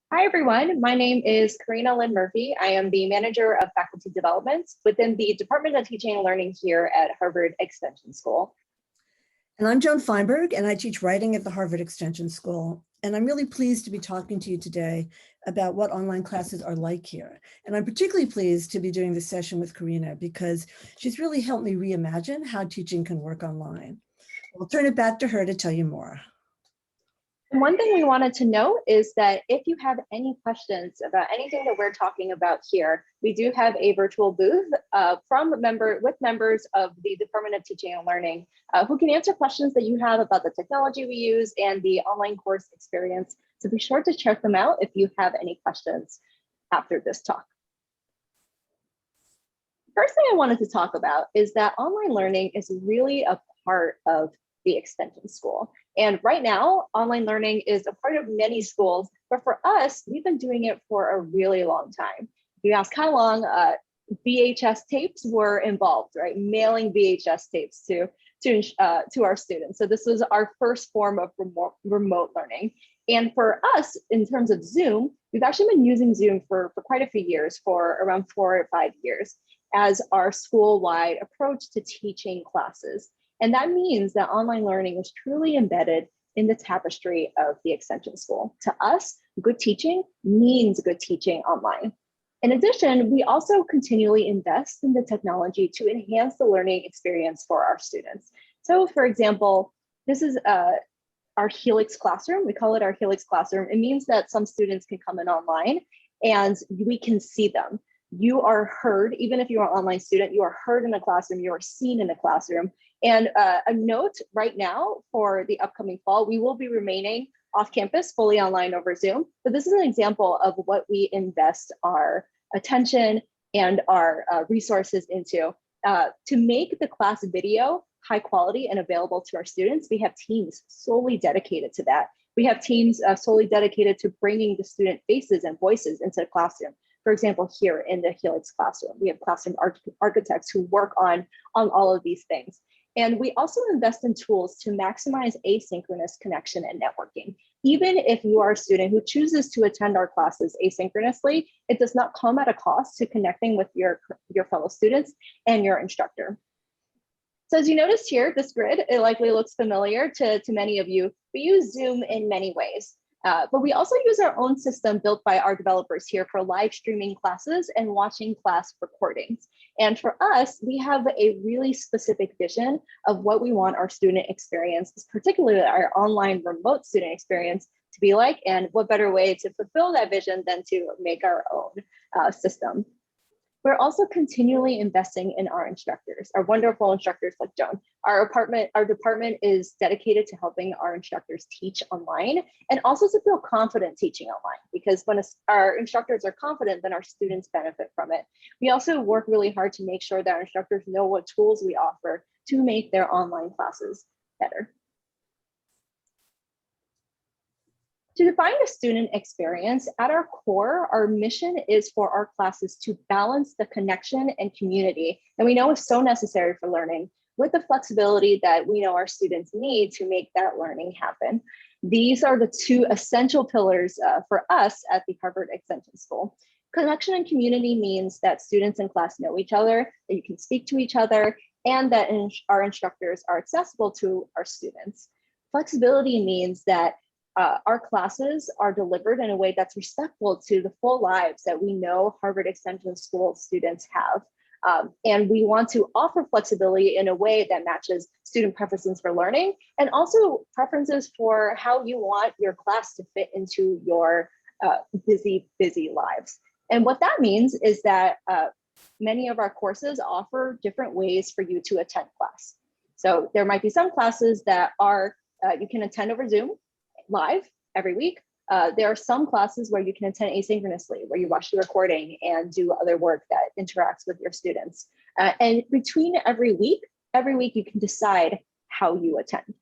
Hi, everyone. My name is Karina Lin-Murphy. I am the Manager of Faculty Development within the Department of Teaching and Learning here at Harvard Extension School. And I'm Joan Feinburg, and I teach writing at the Harvard Extension School. And I'm really pleased to be talking to you today about what online classes are like here. And I'm particularly pleased to be doing this session with Karina because she's really helped me reimagine how teaching can work online. I'll turn it back to her to tell you more. And one thing we wanted to note is that if you have any questions about anything that we're talking about here, we do have a virtual booth with members of the Department of Teaching and Learning who can answer questions that you have about the technology we use and the online course experience. So be sure to check them out if you have any questions after this talk. First thing I wanted to talk about is that online learning is really a part of the extension school. And right now, online learning is a part of many schools, but for us, we've been doing it for a really long time. If you ask how long, VHS tapes were involved, right? Mailing VHS tapes to our students. So this was our first form of remote learning. And for us, in terms of Zoom, we've actually been using Zoom for quite a few years, for around 4 or 5 years, as our school-wide approach to teaching classes. And that means that online learning is truly embedded in the tapestry of the extension school. To us, good teaching means good teaching online. In addition, we also continually invest in the technology to enhance the learning experience for our students. So for example, this is our Helix classroom. We call it our Helix classroom. It means that some students can come in online and we can see them. You are heard, even if you're an online student, you are heard in the classroom, you are seen in the classroom. And a note right now for the upcoming fall, we will be remaining off campus, fully online over Zoom. But this is an example of what we invest our attention and our resources into. To make the class video high quality and available to our students, we have teams solely dedicated to that. We have teams solely dedicated to bringing the student faces and voices into the classroom. For example, here in the Helix classroom, we have classroom architects who work on all of these things. And we also invest in tools to maximize asynchronous connection and networking. Even if you are a student who chooses to attend our classes asynchronously, it does not come at a cost to connecting with your fellow students and your instructor. So as you notice here, this grid, it likely looks familiar to many of you. We use Zoom in many ways. But we also use our own system built by our developers here for live streaming classes and watching class recordings. And for us, we have a really specific vision of what we want our student experience, particularly our online remote student experience, to be like, and what better way to fulfill that vision than to make our own system. We're also continually investing in our instructors, our wonderful instructors like Joan. Our department is dedicated to helping our instructors teach online and also to feel confident teaching online, because when our instructors are confident, then our students benefit from it. We also work really hard to make sure that our instructors know what tools we offer to make their online classes better. To define a student experience, at our core, our mission is for our classes to balance the connection and community that we know is so necessary for learning with the flexibility that we know our students need to make that learning happen. These are the two essential pillars for us at the Harvard Extension School. Connection and community means that students in class know each other, that you can speak to each other, and that our instructors are accessible to our students. Flexibility means that our classes are delivered in a way that's respectful to the full lives that we know Harvard Extension School students have. And we want to offer flexibility in a way that matches student preferences for learning and also preferences for how you want your class to fit into your busy lives. And what that means is that many of our courses offer different ways for you to attend class. So there might be some classes that are you can attend over Zoom live every week. There are some classes where you can attend asynchronously, where you watch the recording and do other work that interacts with your students. And between every week you can decide how you attend.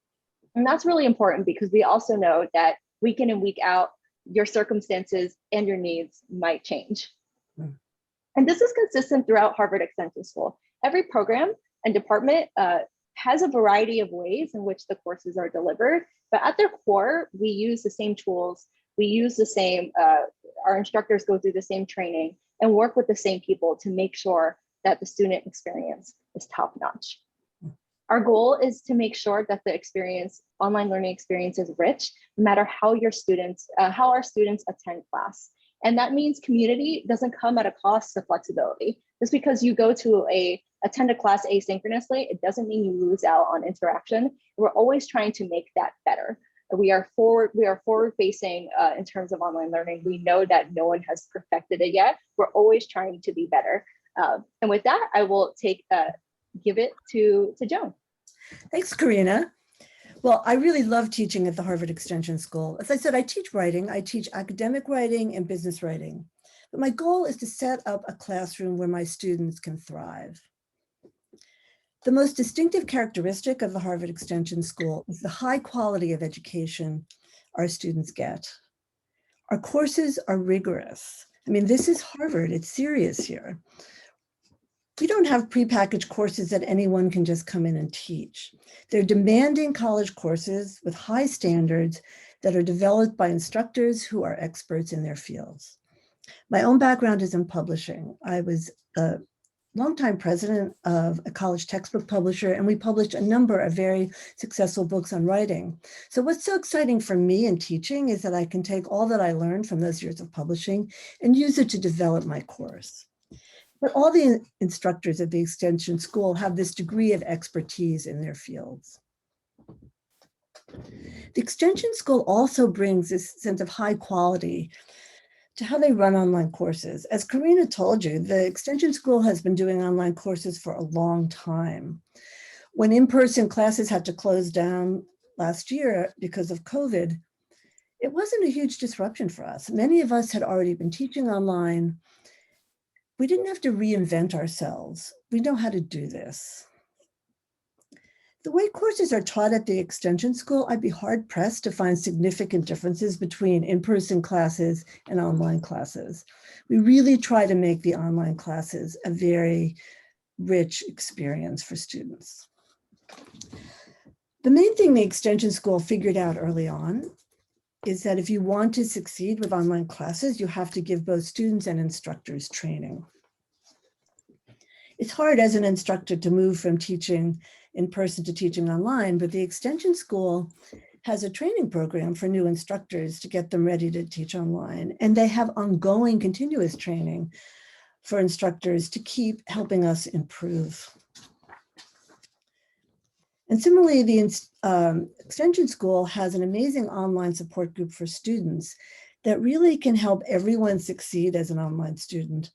And that's really important because we also know that week in and week out, your circumstances and your needs might change. And this is consistent throughout Harvard Extension School. Every program and department has a variety of ways in which the courses are delivered, but at their core, we use the same tools, we use the same our instructors go through the same training and work with the same people to make sure that the student experience is top notch. Our goal is to make sure that the experience, online learning experience, is rich, no matter how our students attend class. And that means community doesn't come at a cost of flexibility. Just because you go to attend a class asynchronously, it doesn't mean you lose out on interaction. We're always trying to make that better. We are forward facing in terms of online learning. We know that no one has perfected it yet. We're always trying to be better. And with that, I will give it to Joan. Thanks, Karina. Well, I really love teaching at the Harvard Extension School. As I said, I teach writing. I teach academic writing and business writing. But my goal is to set up a classroom where my students can thrive. The most distinctive characteristic of the Harvard Extension School is the high quality of education our students get. Our courses are rigorous. I mean, this is Harvard. It's serious here. We don't have prepackaged courses that anyone can just come in and teach. They're demanding college courses with high standards that are developed by instructors who are experts in their fields. My own background is in publishing. I was a longtime president of a college textbook publisher, and we published a number of very successful books on writing. So what's so exciting for me in teaching is that I can take all that I learned from those years of publishing and use it to develop my course. But all the instructors at the Extension School have this degree of expertise in their fields. The Extension School also brings this sense of high quality to how they run online courses. As Karina told you, the Extension School has been doing online courses for a long time. When in-person classes had to close down last year because of COVID, it wasn't a huge disruption for us. Many of us had already been teaching online. We didn't have to reinvent ourselves. We know how to do this. The way courses are taught at the Extension School, I'd be hard pressed to find significant differences between in-person classes and online classes. We really try to make the online classes a very rich experience for students. The main thing the Extension School figured out early on is that if you want to succeed with online classes, you have to give both students and instructors training. It's hard as an instructor to move from teaching in person to teaching online, but the Extension School has a training program for new instructors to get them ready to teach online. And they have ongoing continuous training for instructors to keep helping us improve. And similarly, the Extension School has an amazing online support group for students that really can help everyone succeed as an online student.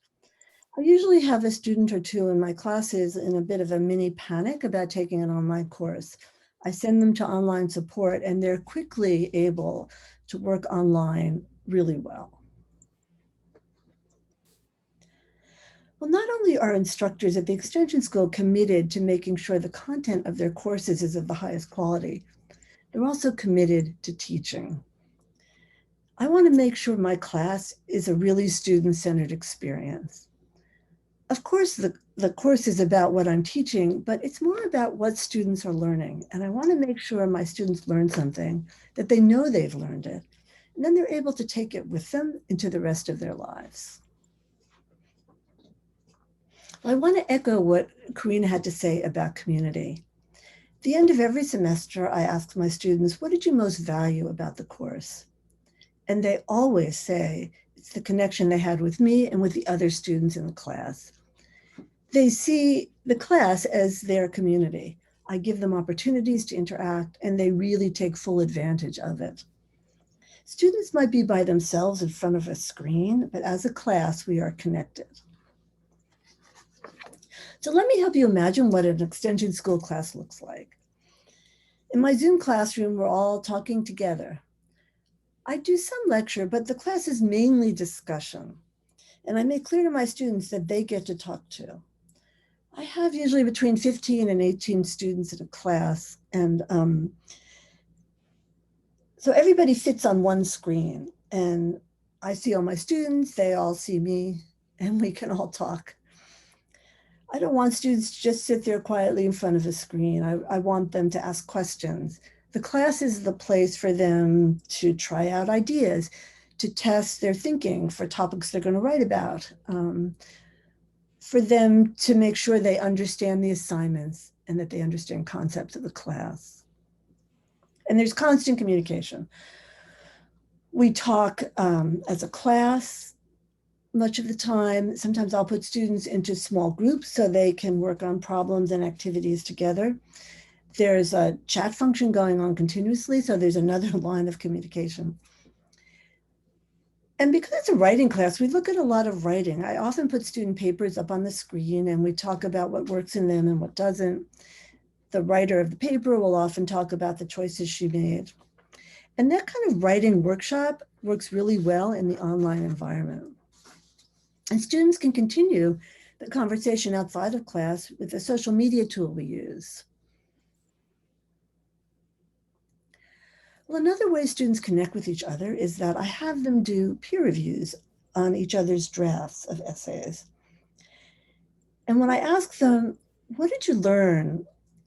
I usually have a student or two in my classes in a bit of a mini panic about taking an online course. I send them to online support and they're quickly able to work online really well. Well, not only are instructors at the Extension School committed to making sure the content of their courses is of the highest quality, they're also committed to teaching. I want to make sure my class is a really student-centered experience. Of course, the course is about what I'm teaching, but it's more about what students are learning. And I want to make sure my students learn something, that they know they've learned it, and then they're able to take it with them into the rest of their lives. I want to echo what Karina had to say about community. At the end of every semester, I ask my students, what did you most value about the course? And they always say it's the connection they had with me and with the other students in the class. They see the class as their community. I give them opportunities to interact and they really take full advantage of it. Students might be by themselves in front of a screen, but as a class, we are connected. So let me help you imagine what an Extension School class looks like. In my Zoom classroom, we're all talking together. I do some lecture, but the class is mainly discussion. And I make clear to my students that they get to talk too. I have usually between 15 and 18 students in a class. And so everybody fits on one screen. And I see all my students, they all see me, and we can all talk. I don't want students to just sit there quietly in front of a screen. I want them to ask questions. The class is the place for them to try out ideas, to test their thinking for topics they're going to write about, for them to make sure they understand the assignments and that they understand concepts of the class. And there's constant communication. We talk as a class much of the time. Sometimes I'll put students into small groups so they can work on problems and activities together. There's a chat function going on continuously, so there's another line of communication. And because it's a writing class, we look at a lot of writing. I often put student papers up on the screen and we talk about what works in them and what doesn't. The writer of the paper will often talk about the choices she made. And that kind of writing workshop works really well in the online environment. And students can continue the conversation outside of class with the social media tool we use. Well, another way students connect with each other is that I have them do peer reviews on each other's drafts of essays. And when I ask them, what did you learn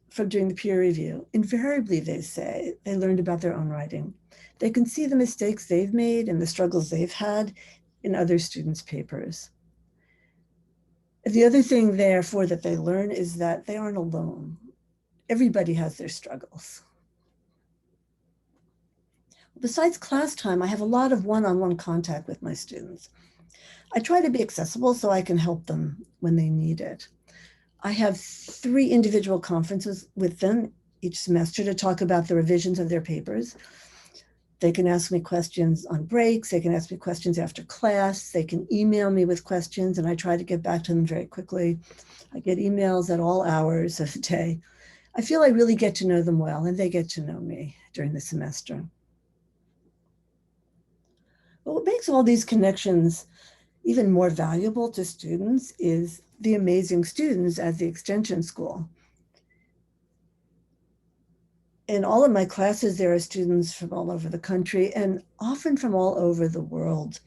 from doing the peer review? Invariably, they say they learned about their own writing. They can see the mistakes they've made and the struggles they've had in other students' papers. The other thing, therefore, that they learn is that they aren't alone. Everybody has their struggles. Besides class time, I have a lot of one-on-one contact with my students. I try to be accessible so I can help them when they need it. I have 3 individual conferences with them each semester to talk about the revisions of their papers. They can ask me questions on breaks. They can ask me questions after class. They can email me with questions, and I try to get back to them very quickly. I get emails at all hours of the day. I feel I really get to know them well, and they get to know me during the semester. But what makes all these connections even more valuable to students is the amazing students at the Extension School. In all of my classes, there are students from all over the country and often from all over the world.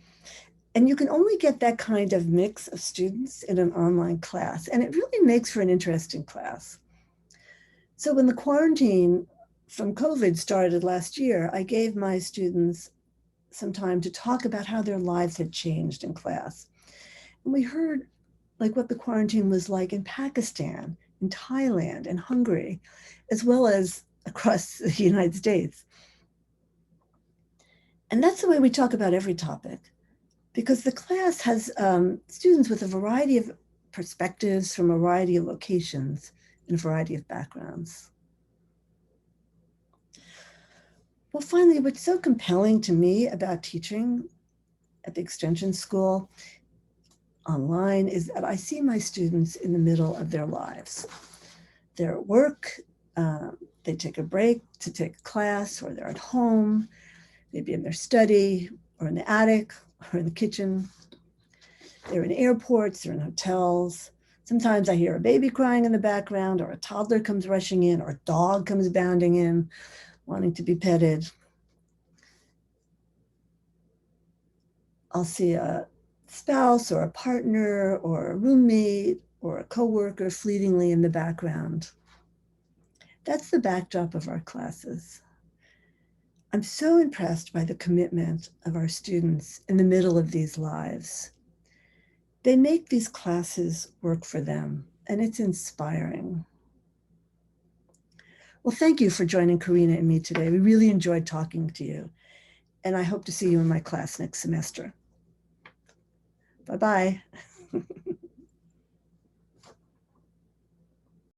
And you can only get that kind of mix of students in an online class, and it really makes for an interesting class. So when the quarantine from COVID started last year, I gave my students some time to talk about how their lives had changed in class. And we heard like what the quarantine was like in Pakistan, in Thailand, and Hungary, as well as across the United States. And that's the way we talk about every topic, because the class has students with a variety of perspectives from a variety of locations and a variety of backgrounds. Well, finally, what's so compelling to me about teaching at the Extension School online is that I see my students in the middle of their lives. They're at work, they take a break to take a class, or they're at home, maybe in their study, or in the attic, or in the kitchen. They're in airports, they're in hotels. Sometimes I hear a baby crying in the background, or a toddler comes rushing in, or a dog comes bounding in, wanting to be petted. I'll see a spouse or a partner or a roommate or a coworker fleetingly in the background. That's the backdrop of our classes. I'm so impressed by the commitment of our students in the middle of these lives. They make these classes work for them, and it's inspiring. Well, thank you for joining Karina and me today. We really enjoyed talking to you, and I hope to see you in my class next semester. Bye-bye.